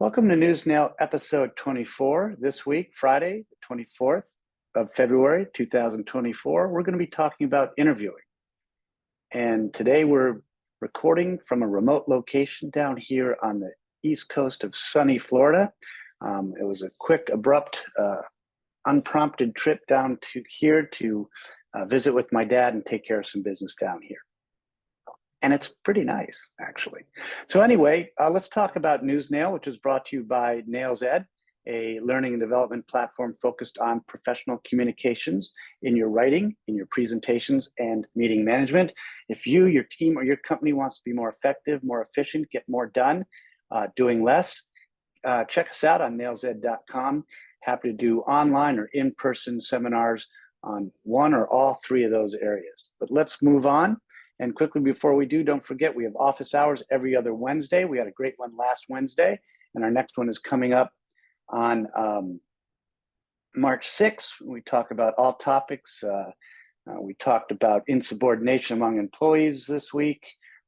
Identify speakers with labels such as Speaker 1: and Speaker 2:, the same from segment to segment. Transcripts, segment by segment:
Speaker 1: Welcome to NewsNale episode 24. This week, Friday, the 24th of February, 2024, we're going to be talking about interviewing. And today we're recording from a remote location down here on the east coast of sunny Florida. It was a quick, abrupt, unprompted trip down to here to visit with my dad and take care of some business down here. And it's pretty nice, actually. So anyway, let's talk about NewsNale, which is brought to you by Nails Ed, a learning and development platform focused on professional communications in your writing, in your presentations, and meeting management. If you, your team, or your company wants to be more effective, more efficient, get more done, doing less, check us out on nailsed.com. Happy to do online or in-person seminars on one or all three of those areas. But let's move on. And quickly before we do, don't forget we have office hours every other Wednesday. We had a great one last Wednesday, and our next one is coming up on March 6th. We talk about all topics. We talked about insubordination among employees this week.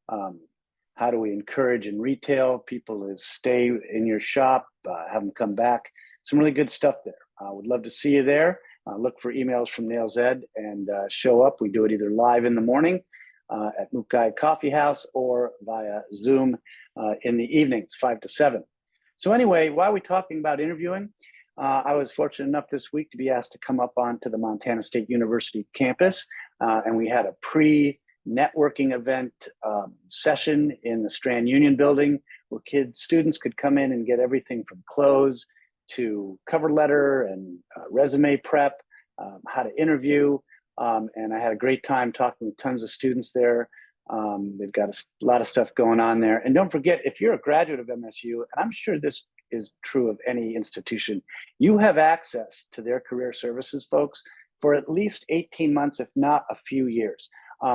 Speaker 1: How do we encourage in retail people to stay in your shop, have them come back? Some really good stuff there. Would love to see you there. Look for emails from Nails Ed and show up. We do it either live in the morning at Mukai Coffee House or via Zoom in the evenings, 5 to 7. So anyway, while we're talking about interviewing, I was fortunate enough this week to be asked to come up onto the Montana State University campus, and we had a pre-networking event session in the Strand Union building where students could come in and get everything from clothes to cover letter and resume prep, how to interview. And I had a great time talking with tons of students there. They've got a lot of stuff going on there. And don't forget, if you're a graduate of MSU, and I'm sure this is true of any institution, you have access to their career services folks for at least 18 months, if not a few years.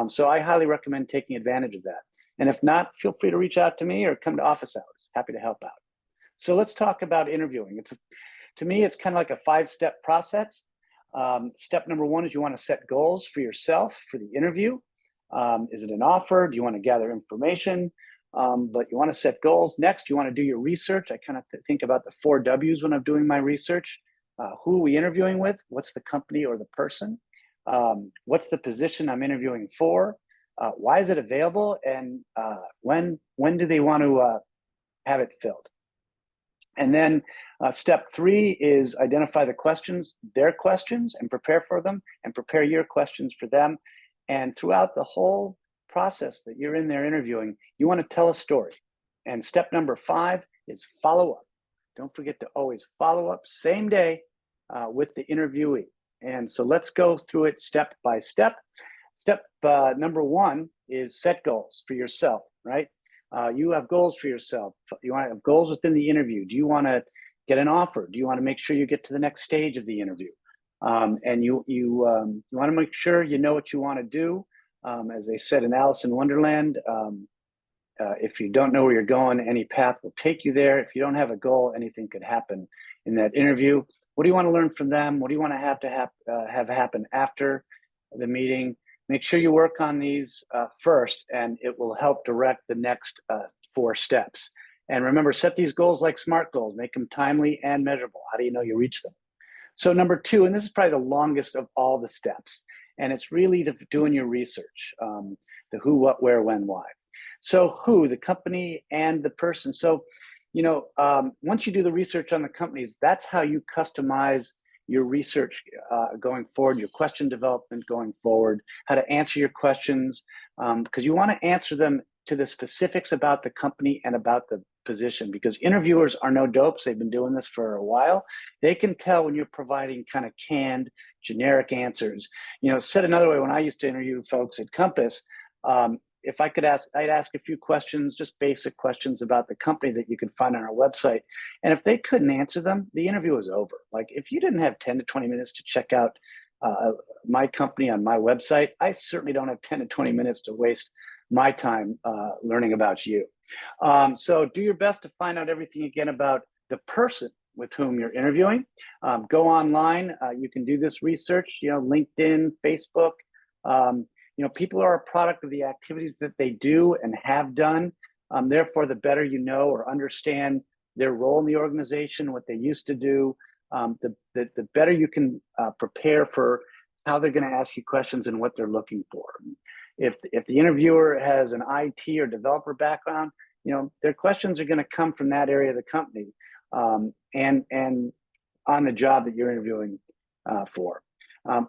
Speaker 1: So I highly recommend taking advantage of that. And if not, feel free to reach out to me or come to office hours. Happy to help out. So let's talk about interviewing. To me, it's kind of like a 5-step process. Step number 1 is you want to set goals for yourself for the interview. Is it an offer? Do you want to gather information? But you want to set goals. Next, you want to do your research. I kind of think about the 4 W's when I'm doing my research. Who are we interviewing with? What's the company or the person? What's the position I'm interviewing for? Why is it available? And when do they want to have it filled? And then step 3 is identify the questions, their questions, and prepare for them, and prepare your questions for them. And throughout the whole process that you're in there interviewing, you want to tell a story. And step number 5 is follow up. Don't forget to always follow up same day with the interviewee. And so let's go through it step by step. Step number 1 is set goals for yourself, right? You have goals for yourself. You want to have goals within the interview. Do you want to get an offer? Do you want to make sure you get to the next stage of the interview? And you want to make sure you know what you want to do. As they said in Alice in Wonderland, if you don't know where you're going, any path will take you there. If you don't have a goal, anything could happen in that interview. What do you want to learn from them? What do you want to have happen after the meeting? Make sure you work on these first, and it will help direct the next 4 steps. And remember, set these goals like SMART goals. Make them timely and measurable. How do you know you reach them? So number 2, and this is probably the longest of all the steps, and it's really doing your research, the who, what, where, when, why. So who, the company and the person. So, once you do the research on the companies, that's how you customize your research going forward, your question development going forward, how to answer your questions, because you want to answer them to the specifics about the company and about the position, because interviewers are no dopes. They've been doing this for a while. They can tell when you're providing kind of canned, generic answers. Said another way, when I used to interview folks at Compass, if I could I'd ask a few questions, just basic questions about the company that you can find on our website. And if they couldn't answer them, the interview was over. Like if you didn't have 10 to 20 minutes to check out my company on my website, I certainly don't have 10 to 20 minutes to waste my time learning about you. So do your best to find out everything again about the person with whom you're interviewing. Go online. You can do this research, LinkedIn, Facebook. People are a product of the activities that they do and have done. Therefore, the better you know or understand their role in the organization, what they used to do, the better you can prepare for how they're going to ask you questions and what they're looking for. If the interviewer has an IT or developer background, their questions are going to come from that area of the company, and on the job that you're interviewing for.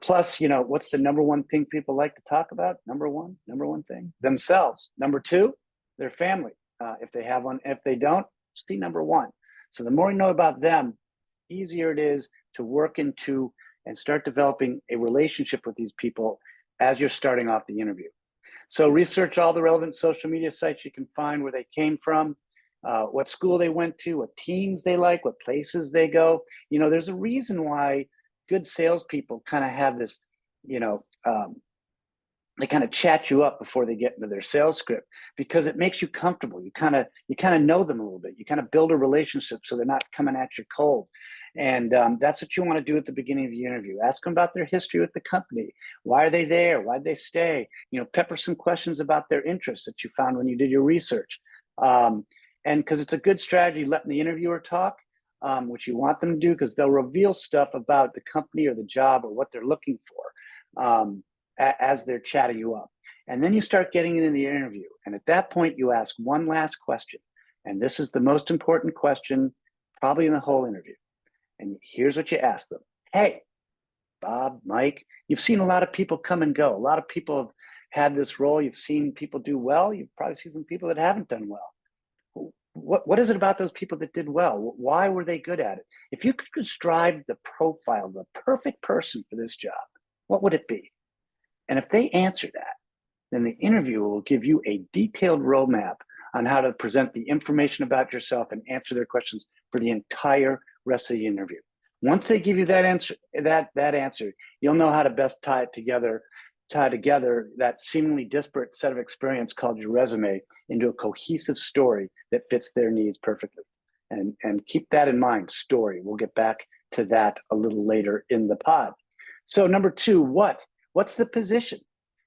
Speaker 1: Plus, what's the number one thing people like to talk about? Number one thing, themselves. Number two, their family. If they have one. If they don't, see number one. So the more you know about them, easier it is to work into and start developing a relationship with these people as you're starting off the interview. So research all the relevant social media sites you can find, where they came from, what school they went to, what teams they like, what places they go. There's a reason why good salespeople kind of have this, they kind of chat you up before they get into their sales script, because it makes you comfortable. You kind of know them a little bit. You kind of build a relationship so they're not coming at you cold. And that's what you want to do at the beginning of the interview. Ask them about their history with the company. Why are they there? Why did they stay? Pepper some questions about their interests that you found when you did your research. And because it's a good strategy, letting the interviewer talk, which you want them to do, because they'll reveal stuff about the company or the job or what they're looking for as they're chatting you up. And then you start getting into the interview. And at that point, you ask one last question. And this is the most important question probably in the whole interview. And here's what you ask them. Hey, Bob, Mike, you've seen a lot of people come and go. A lot of people have had this role. You've seen people do well. You've probably seen some people that haven't done well. What is it about those people that did well? Why were they good at it? If you could describe the profile, the perfect person for this job, what would it be? And if they answer that, then the interviewer will give you a detailed roadmap on how to present the information about yourself and answer their questions for the entire rest of the interview. Once they give you that answer, you'll know how to best tie together that seemingly disparate set of experience called your resume into a cohesive story that fits their needs perfectly. And keep that in mind, story. We'll get back to that a little later in the pod. So number two, what's the position?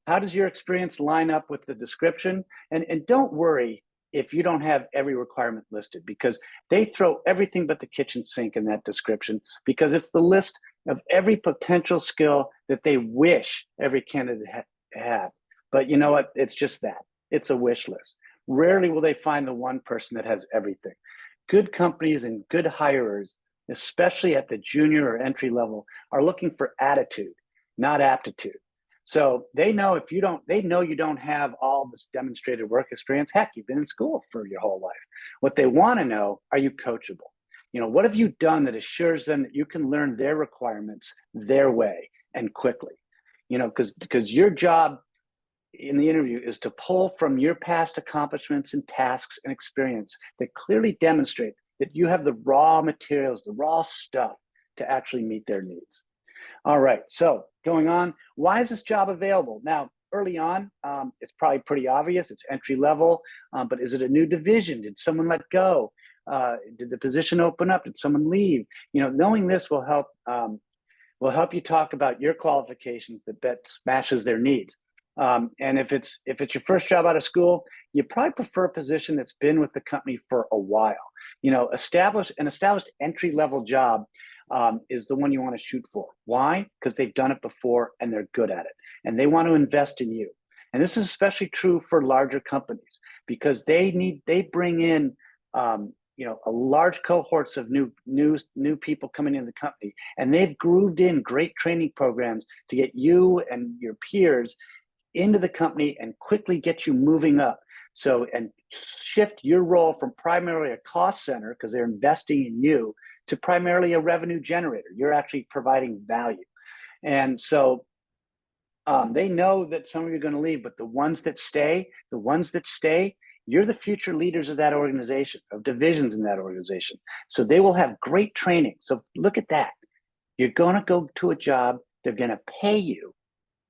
Speaker 1: How does your experience line up with the description? And don't worry if you don't have every requirement listed, because they throw everything but the kitchen sink in that description, because it's the list of every potential skill that they wish every candidate had. But you know what? It's just that. It's a wish list. Rarely will they find the one person that has everything. Good companies and good hirers, especially at the junior or entry level, are looking for attitude, not aptitude. So they know you don't have all this demonstrated work experience. Heck, you've been in school for your whole life. What they want to know, are you coachable? What have you done that assures them that you can learn their requirements their way and quickly? Because your job in the interview is to pull from your past accomplishments and tasks and experience that clearly demonstrate that you have the raw materials, the raw stuff to actually meet their needs. All right, so going on, why is this job available? Now, early on, it's probably pretty obvious. It's entry level, but is it a new division? Did someone let go? Did the position open up? Did someone leave? Knowing this will help you talk about your qualifications that best matches their needs. And if it's your first job out of school, you probably prefer a position that's been with the company for a while. Established entry level job is the one you want to shoot for. Why? Because they've done it before and they're good at it, and they want to invest in you. And this is especially true for larger companies, because they bring in a large cohorts of new people coming into the company, and they've grooved in great training programs to get you and your peers into the company and quickly get you moving up. So, and shift your role from primarily a cost center, because they're investing in you, to primarily a revenue generator. You're actually providing value. And so they know that some of you are going to leave, but the ones that stay, you're the future leaders of that organization, of divisions in that organization. So they will have great training. So look at that. You're going to go to a job, they're going to pay you,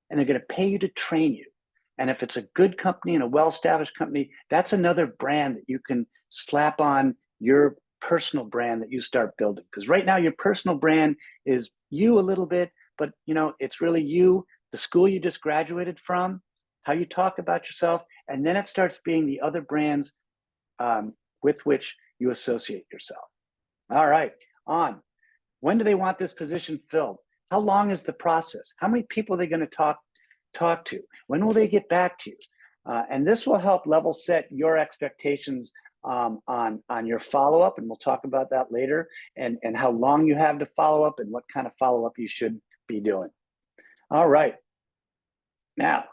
Speaker 1: and they're going to pay you to train you. And if it's a good company and a well-established company, that's another brand that you can slap on your personal brand that you start building. Because right now your personal brand is you a little bit, but it's really you, the school you just graduated from, how you talk about yourself, and then it starts being the other brands with which you associate yourself. All right, on. When do they want this position filled? How long is the process? How many people are they going to talk to? When will they get back to you? And this will help level set your expectations on your follow-up, and we'll talk about that later, and how long you have to follow up and what kind of follow-up you should be doing. All right. Now,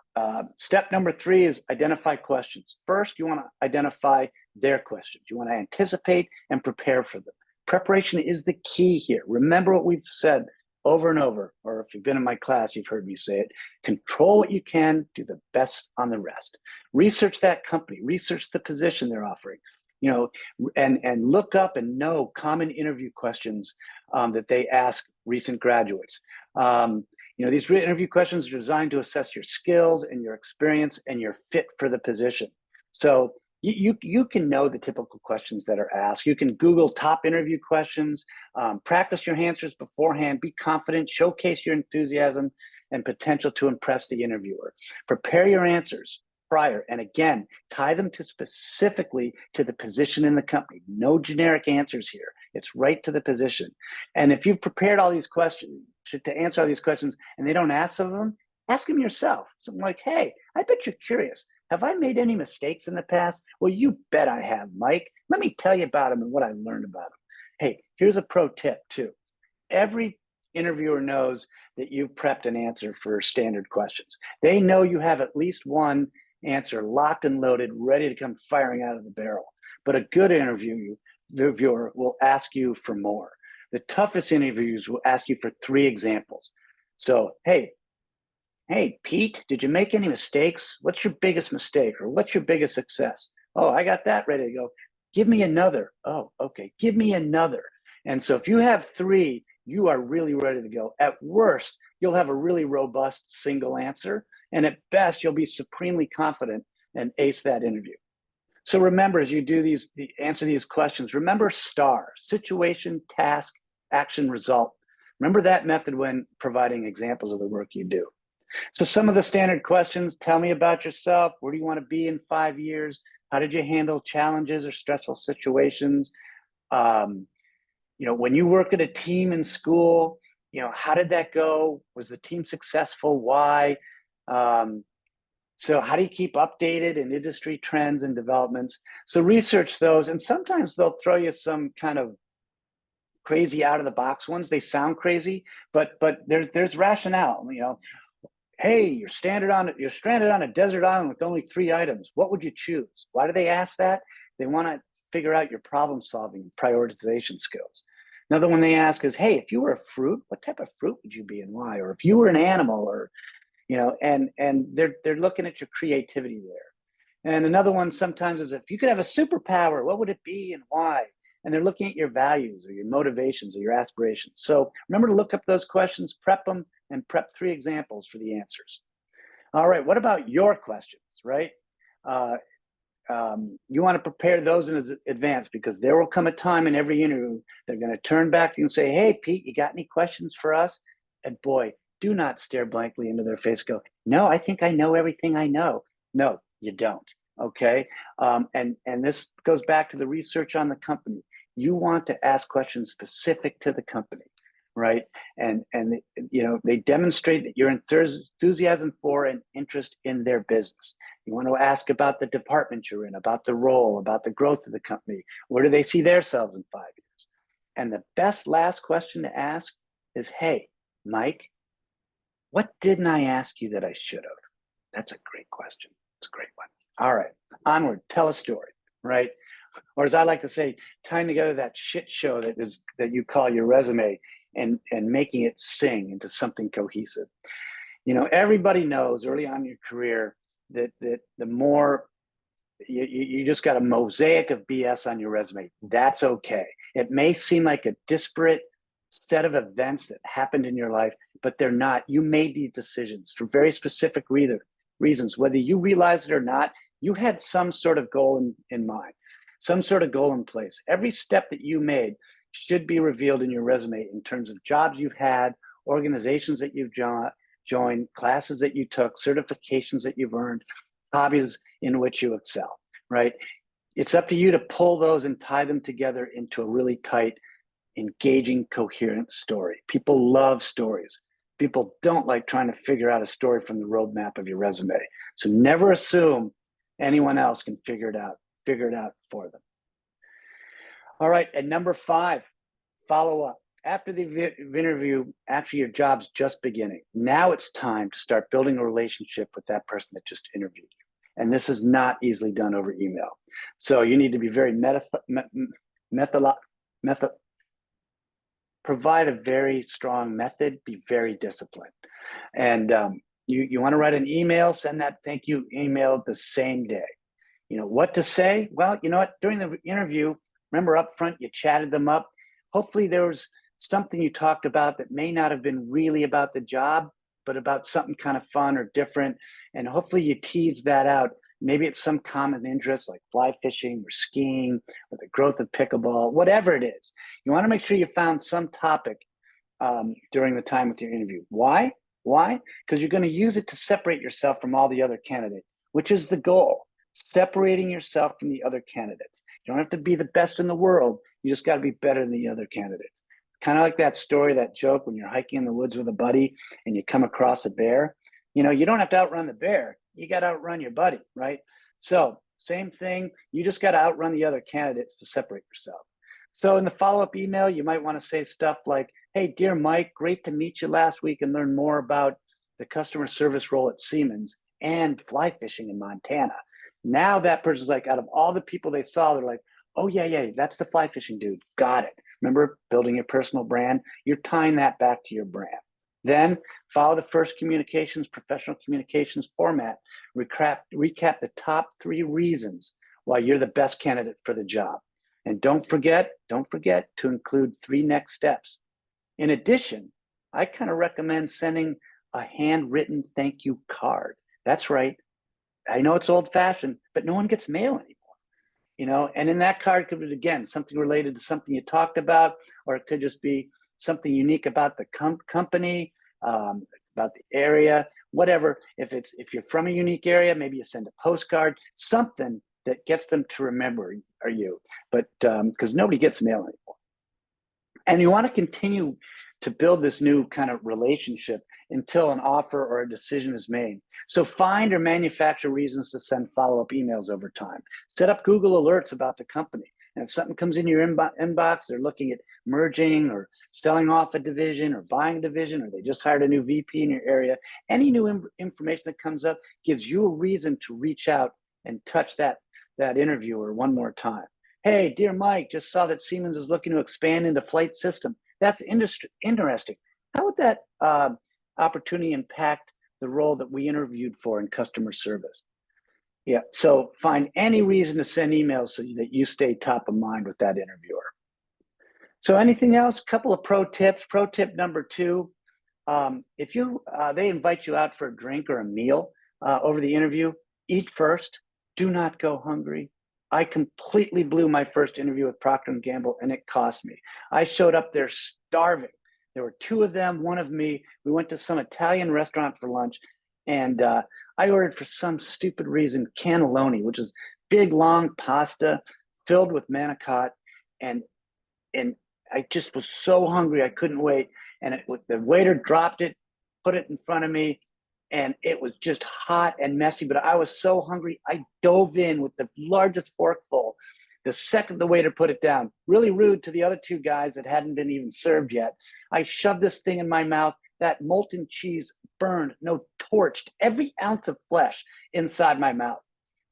Speaker 1: step number 3 is identify questions. First, you want to identify their questions. You want to anticipate and prepare for them. Preparation is the key here. Remember what we've said over and over, or if you've been in my class, you've heard me say it. Control what you can, do the best on the rest. Research that company, research the position they're offering, and look up and know common interview questions that they ask recent graduates. These interview questions are designed to assess your skills and your experience and your fit for the position. So you can know the typical questions that are asked. You can Google top interview questions, practice your answers beforehand, be confident, showcase your enthusiasm and potential to impress the interviewer. Prepare your answers prior, and again, tie them specifically to the position in the company. No generic answers here. It's right to the position. And if you've prepared all these questions, to answer all these questions, and they don't ask some of them, ask them yourself. Something like, hey, I bet you're curious. Have I made any mistakes in the past? Well, you bet I have, Mike. Let me tell you about them and what I learned about them. Hey, here's a pro tip too. Every interviewer knows that you've prepped an answer for standard questions. They know you have at least one answer locked and loaded, ready to come firing out of the barrel. But a good interviewer will ask you for more. The toughest interviews will ask you for 3 examples. So, hey, Pete, did you make any mistakes? What's your biggest mistake? Or what's your biggest success? Oh, I got that ready to go. Give me another. Oh, okay. Give me another. And so if you have 3, you are really ready to go. At worst, you'll have a really robust single answer. And at best, you'll be supremely confident and ace that interview. So remember, as you do answer these questions, remember STAR: situation, task, action, result. Remember that method when providing examples of the work you do. So some of the standard questions: tell me about yourself. Where do you want to be in 5 years? How did you handle challenges or stressful situations? When you work at a team in school, how did that go? Was the team successful? Why? So how do you keep updated in industry trends and developments? So research those, and sometimes they'll throw you some kind of crazy out of the box ones. They sound crazy, but there's rationale. Hey, you're stranded on a desert island with only 3 items. What would you choose? Why do they ask that? They want to figure out your problem solving, prioritization skills. Another one they ask is, hey, if you were a fruit, what type of fruit would you be and why? Or if you were an animal, or and they're looking at your creativity there. And another one sometimes is, if you could have a superpower, what would it be and why? And they're looking at your values or your motivations or your aspirations. So remember to look up those questions, prep them, and prep 3 examples for the answers. All right, what about your questions, right? You want to prepare those in advance, because there will come a time in every interview they're going to turn back to you and say, hey, Pete, you got any questions for us? And boy, do not stare blankly into their face. Go, no, I think I know everything I know. No, you don't. Okay. And this goes back to the research on the company. You want to ask questions specific to the company, right? And they demonstrate that your enthusiasm for and interest in their business. You want to ask about the department you're in, about the role, about the growth of the company. Where do they see themselves in 5 years? And the best last question to ask is, hey, Mike, what didn't I ask you that I should have? That's a great question. It's a great one. All right, onward. Tell a story, right? Or as I like to say, tying together that shit show that you call your resume and making it sing into something cohesive. Everybody knows early on in your career that the more you just got a mosaic of BS on your resume. That's okay. It may seem like a disparate set of events that happened in your life, but they're not. You made these decisions for very specific reasons. Whether you realize it or not, you had some sort of goal in mind, some sort of goal in place. Every step that you made should be revealed in your resume in terms of jobs you've had, organizations that you've joined, classes that you took, certifications that you've earned, hobbies in which you excel, right? It's up to you to pull those and tie them together into a really tight, engaging, coherent story. People love stories. People don't like trying to figure out a story from the roadmap of your resume. So never assume anyone else can figure it out for them. All right, and number 5, follow up. After the interview, actually your job's just beginning. Now it's time to start building a relationship with that person that just interviewed you. And this is not easily done over email. So you need to be very provide a very strong method, be very disciplined. And you want to write an email, send that thank you email the same day. You know what to say? Well, you know what? During the interview, remember up front, you chatted them up. Hopefully there was something you talked about that may not have been really about the job, but about something kind of fun or different. And hopefully you tease that out. Maybe it's some common interest like fly fishing or skiing or the growth of pickleball, whatever it is. You want to make sure you found some topic during the time with your interview. Why? Why? Because you're going to use it to separate yourself from all the other candidates, which is the goal. Separating yourself from the other candidates. You don't have to be the best in the world. You just got to be better than the other candidates. It's kind of like that story, that joke when you're hiking in the woods with a buddy and you come across a bear. You know, you don't have to outrun the bear. You got to outrun your buddy, right? So same thing. You just got to outrun the other candidates to separate yourself. So in the follow-up email, you might want to say stuff like, hey, dear Mike, great to meet you last week and learn more about the customer service role at Siemens and fly fishing in Montana. Now that person's like, out of all the people they saw, they're like, oh, yeah, that's the fly fishing dude. Got it. Remember, building your personal brand? You're tying that back to your brand. Then follow the first professional communications format. Recap the top 3 reasons why you're the best candidate for the job. And don't forget to include 3 next steps. In addition, I kind of recommend sending a handwritten thank you card. That's right. I know it's old fashioned, but no one gets mail anymore, and in that card could be, again, something related to something you talked about, or it could just be something unique about the company, about the area, whatever. If you're from a unique area, maybe you send a postcard, something that gets them to remember you, but because nobody gets mail anymore. And you want to continue to build this new kind of relationship until an offer or a decision is made. So find or manufacture reasons to send follow-up emails over time. Set up Google alerts about the company. And if something comes in your inbox, they're looking at merging or selling off a division or buying a division, or they just hired a new VP in your area, any new information that comes up gives you a reason to reach out and touch that interviewer one more time. Hey, dear Mike, just saw that Siemens is looking to expand into flight system. That's interesting. How would that opportunity impact the role that we interviewed for in customer service? Yeah, so find any reason to send emails so that you stay top of mind with that interviewer. So anything else? A couple of pro tips. Pro tip number 2, if they invite you out for a drink or a meal over the interview, eat first. Do not go hungry. I completely blew my first interview with Procter & Gamble, and it cost me. I showed up there starving. There were 2 of them, 1 of me. We went to some Italian restaurant for lunch, and I ordered, for some stupid reason, cannelloni, which is big, long pasta filled with manicotti, and I just was so hungry I couldn't wait. And the waiter dropped it, put it in front of me, and it was just hot and messy, but I was so hungry, I dove in with the largest forkful. The second the waiter put it down, really rude to the other 2 guys that hadn't been even served yet, I shoved this thing in my mouth. That molten cheese burned, torched every ounce of flesh inside my mouth.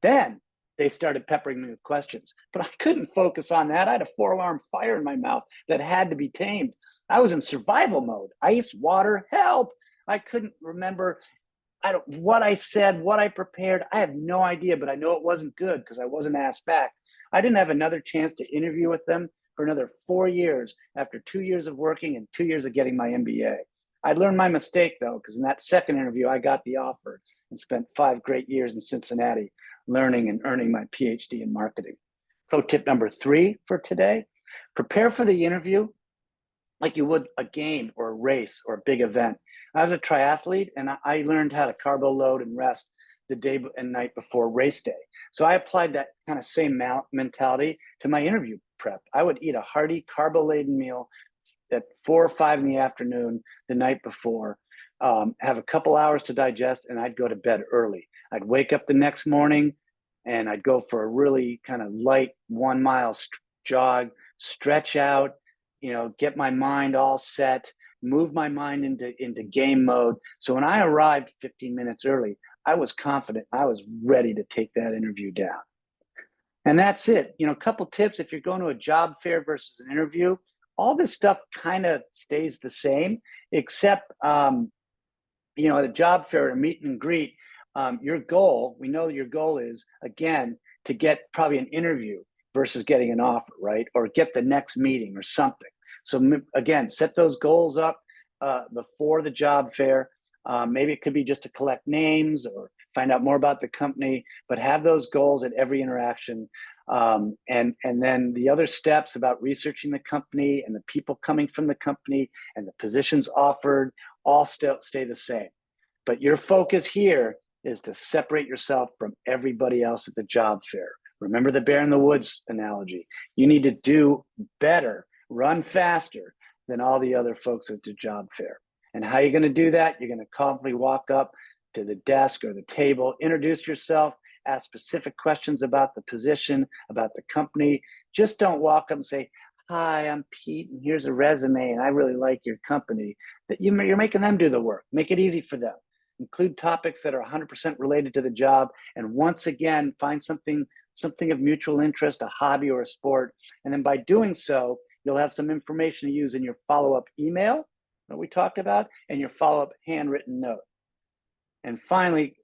Speaker 1: Then they started peppering me with questions, but I couldn't focus on that. I had a 4-alarm fire in my mouth that had to be tamed. I was in survival mode. Ice, water, help. I couldn't remember what I said, what I prepared. I have no idea, but I know it wasn't good because I wasn't asked back. I didn't have another chance to interview with them for another 4 years after 2 years of working and 2 years of getting my MBA. I learned my mistake, though, because in that second interview, I got the offer and spent 5 great years in Cincinnati learning and earning my PhD in marketing. Pro tip number 3 for today: prepare for the interview like you would a game or a race or a big event. I was a triathlete, and I learned how to carbo load and rest the day and night before race day. So I applied that kind of same mentality to my interview prep. I would eat a hearty, carbo-laden meal at 4 or 5 in the afternoon the night before, have a couple hours to digest, and I'd go to bed early. I'd wake up the next morning and I'd go for a really kind of light 1 mile jog, stretch out, get my mind all set, move my mind into game mode. So when I arrived 15 minutes early, I was confident. I was ready to take that interview down. And that's it. A couple tips if you're going to a job fair versus an interview. All this stuff kind of stays the same, except at a job fair, a meet and greet, your goal, we know your goal is, again, to get probably an interview versus getting an offer, right? Or get the next meeting or something. So again, set those goals up before the job fair. Maybe it could be just to collect names or find out more about the company, but have those goals at every interaction. And then the other steps about researching the company and the people coming from the company and the positions offered all still stay the same. But your focus here is to separate yourself from everybody else at the job fair. Remember the bear in the woods analogy. You need to do better, run faster than all the other folks at the job fair. And how are you going to do that? You're going to calmly walk up to the desk or the table, introduce yourself, ask specific questions about the position, about the company. Just don't walk up and say, "Hi, I'm Pete, and here's a resume, and I really like your company." That you're making them do the work. Make it easy for them. Include topics that are 100% related to the job, and once again, find something of mutual interest, a hobby or a sport. And then by doing so, you'll have some information to use in your follow-up email that we talked about and your follow-up handwritten note. And finally,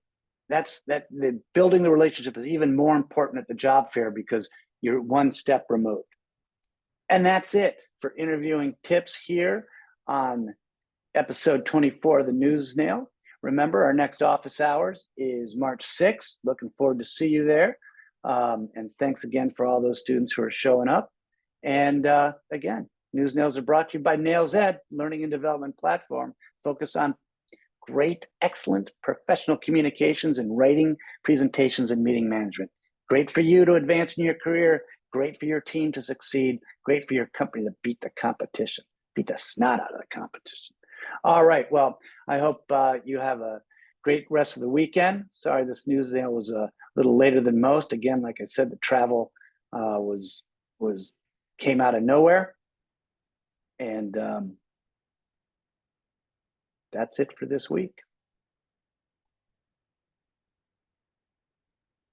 Speaker 1: the building the relationship is even more important at the job fair because you're one step removed. And that's it for interviewing tips here on episode 24 of the NewsNale. Remember, our next office hours is March 6th. Looking forward to see you there. And thanks again for all those students who are showing up. And again, NewsNails are brought to you by Nails Ed, learning and development platform. Focus on great, excellent professional communications in writing, presentations, and meeting management. Great for you to advance in your career. Great for your team to succeed. Great for your company to beat the competition, beat the snot out of the competition. All right. Well, I hope you have a great rest of the weekend. Sorry, this news was a little later than most. Again, like I said, the travel came out of nowhere. And that's it for this week.